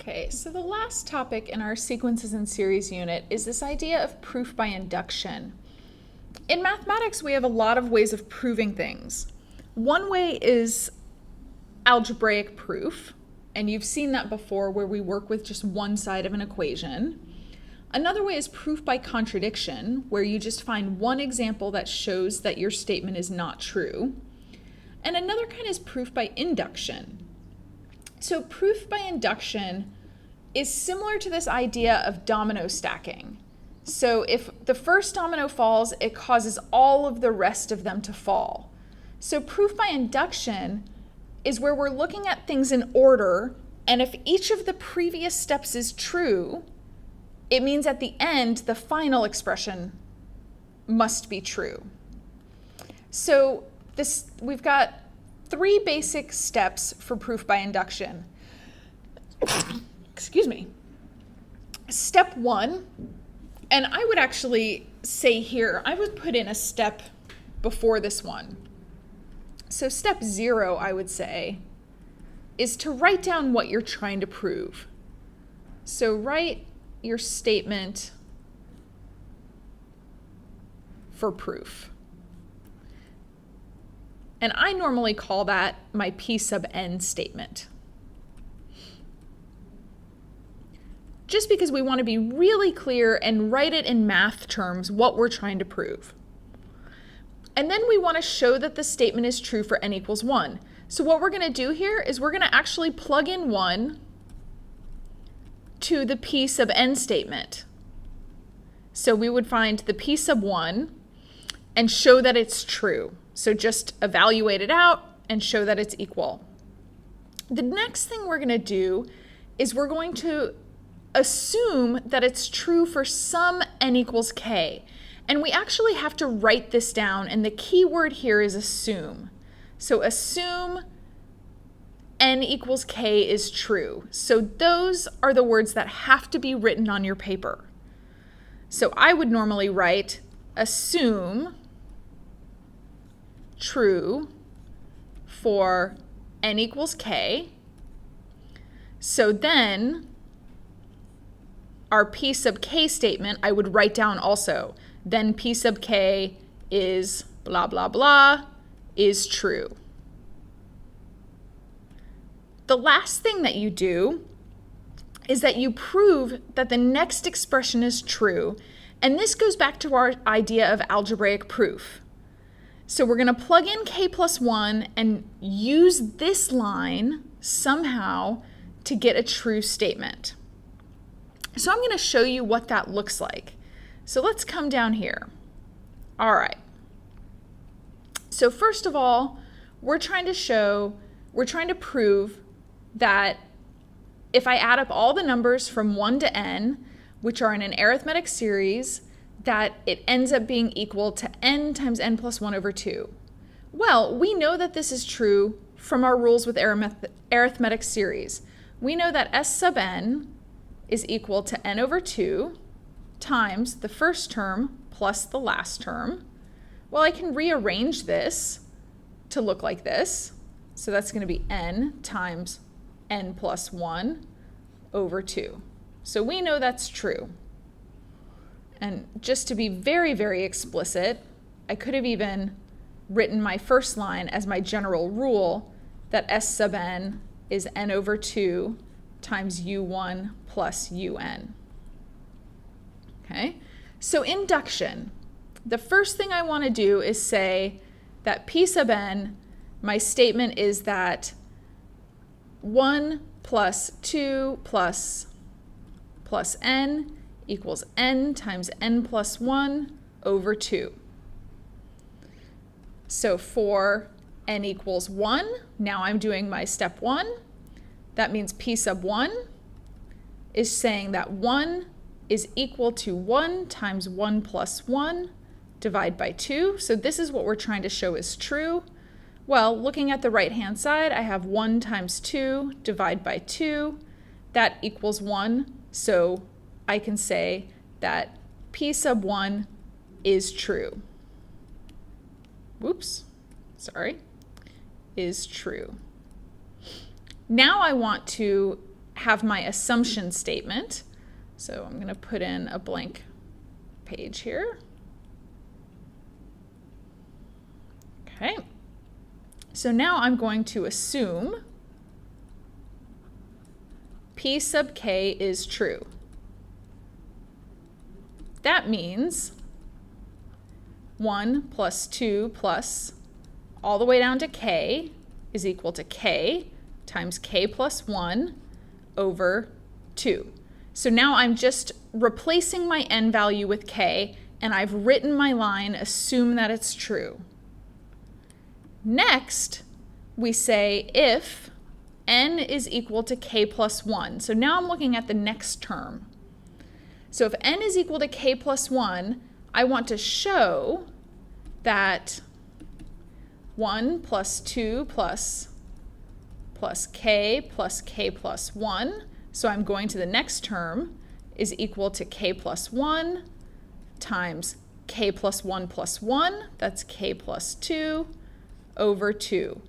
Okay, so the last topic in our sequences and series unit is this idea of proof by induction. In mathematics, we have a lot of ways of proving things. One way is algebraic proof, and you've seen that before where we work with just one side of an equation. Another way is proof by contradiction, where you just find one example that shows that your statement is not true. And another kind is proof by induction. So proof by induction is similar to this idea of domino stacking. So if the first domino falls, it causes all of the rest of them to fall. So proof by induction is where we're looking at things in order, and if each of the previous steps is true, it means at the end, the final expression must be true. So we've got three basic steps for proof by induction. Excuse me. Step one, and I would actually say here, I would put in a step before this one. So step 0, I would say, is to write down what you're trying to prove. So write your statement for proof. And I normally call that my P sub n statement. Just because we want to be really clear and write it in math terms what we're trying to prove. And then we want to show that the statement is true for n equals 1. So what we're going to do here is we're going to actually plug in 1 to the P sub n statement. So we would find the P sub 1 and show that it's true. So just evaluate it out and show that it's equal. The next thing we're going to do is we're going to assume that it's true for some n equals k. And we actually have to write this down, and the key word here is assume. So assume n equals k is true. So those are the words that have to be written on your paper. So I would normally write assume true for n equals k. So then our P sub k statement I would write down also. Then P sub k is blah, blah, blah, is true. The last thing that you do is that you prove that the next expression is true. And this goes back to our idea of algebraic proof. So we're going to plug in k plus 1 and use this line somehow to get a true statement. So I'm going to show you what that looks like. So let's come down here. All right. So first of all, we're trying to prove that if I add up all the numbers from 1 to n, which are in an arithmetic series, that it ends up being equal to n times n plus 1 over 2. Well, we know that this is true from our rules with arithmetic series. We know that s sub n is equal to n over 2 times the first term plus the last term. Well, I can rearrange this to look like this. So that's going to be n times n plus 1 over 2. So we know that's true. And just to be very, very explicit, I could have even written my first line as my general rule that s sub n is n over 2 times u1 plus un. Okay, so induction. The first thing I want to do is say that P sub n, my statement is that 1 plus 2 plus n equals n times n plus 1 over 2. So for n equals 1, now I'm doing my step 1. That means P sub 1 is saying that 1 is equal to 1 times 1 plus 1 divided by 2. So this is what we're trying to show is true. Well, looking at the right-hand side, I have 1 times 2 divided by 2. That equals 1. So I can say that P sub 1 is true. Whoops, sorry, is true. Now I want to have my assumption statement. So I'm going to put in a blank page here. Okay. So now I'm going to assume P sub k is true. That means 1 plus 2 plus all the way down to k is equal to k times k plus 1 over 2. So now I'm just replacing my n value with k, and I've written my line, assume that it's true. Next, we say if n is equal to k plus 1. So now I'm looking at the next term. So if n is equal to k plus 1, I want to show that 1 plus 2 plus k plus 1, so I'm going to the next term, is equal to k plus 1 times k plus 1 plus 1, that's k plus 2, over 2.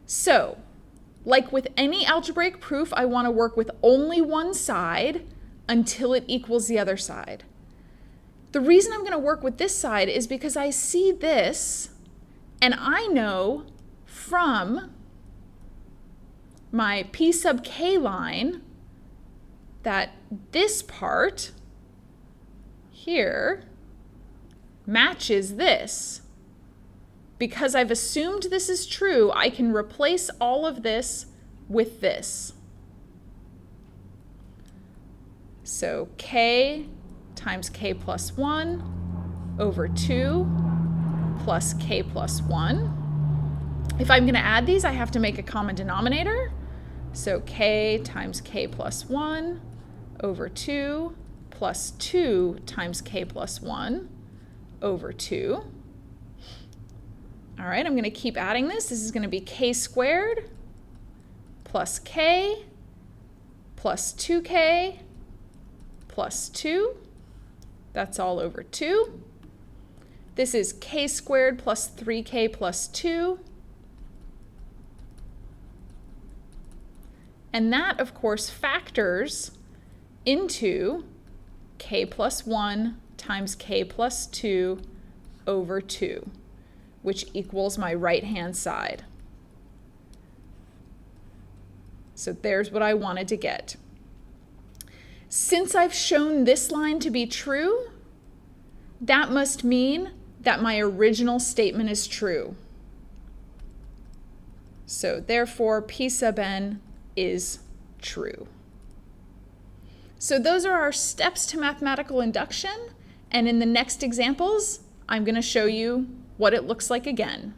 So, like with any algebraic proof, I want to work with only one side until it equals the other side. The reason I'm going to work with this side is because I see this, and I know from my P sub k line that this part here matches this. Because I've assumed this is true, I can replace all of this with this. So k times k plus 1 over 2 plus k plus 1. If I'm going to add these, I have to make a common denominator. So k times k plus 1 over 2 plus 2 times k plus 1 over 2. All right, I'm going to keep adding this. This is going to be k squared plus k plus 2k plus 2. That's all over 2. This is k squared plus 3k plus 2. And that, of course, factors into k plus 1 times k plus 2 over 2, which equals my right-hand side. So there's what I wanted to get. Since I've shown this line to be true, that must mean that my original statement is true. So therefore, P sub n is true. So those are our steps to mathematical induction, and in the next examples, I'm going to show you what it looks like again.